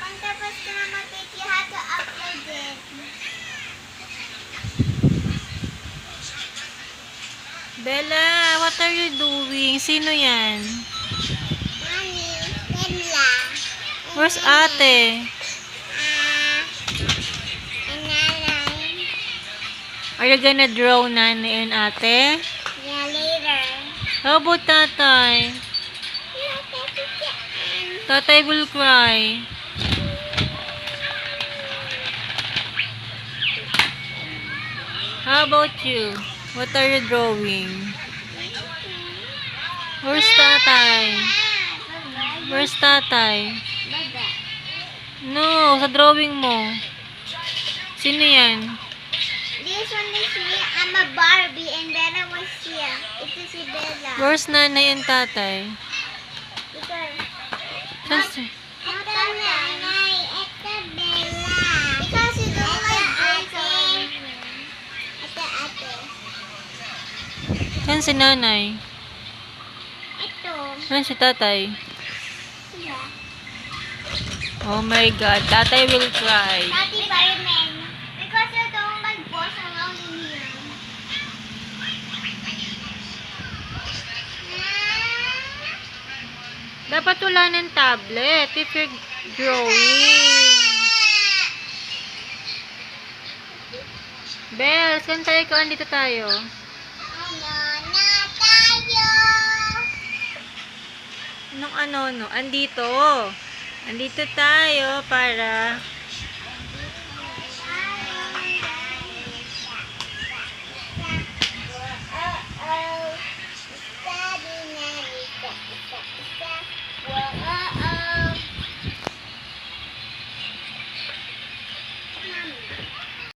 Pagtapos ko na mag-take, you have to upload it. Bella, what are you doing? Sino yan? Mami, Bella. Where's ate? Nanay. Are you gonna draw nanay and ate? Yeah, later. How about tatay? Tatay will cry. How about you? What are you drawing? Where's tatay? Where's tatay? No, sa drawing mo. Sino yan? This one is me. I'm a Barbie and Bella was here. Ito si Bella. Where's nanay and tatay? Because Saan si... ito nanay, ito Bella. Because you don't like drawing. Ito ate. Saan si nanay? Ito. Saan si tatay? Sila. Oh my God, tatay will cry. Tati Fireman. Because you don't like boss around in here. Dapat wala ng tablet if you're drawing. Belle, saan tayo ko? Andito tayo. Ano na tayo? Anong ano, no? Andito. Andito tayo para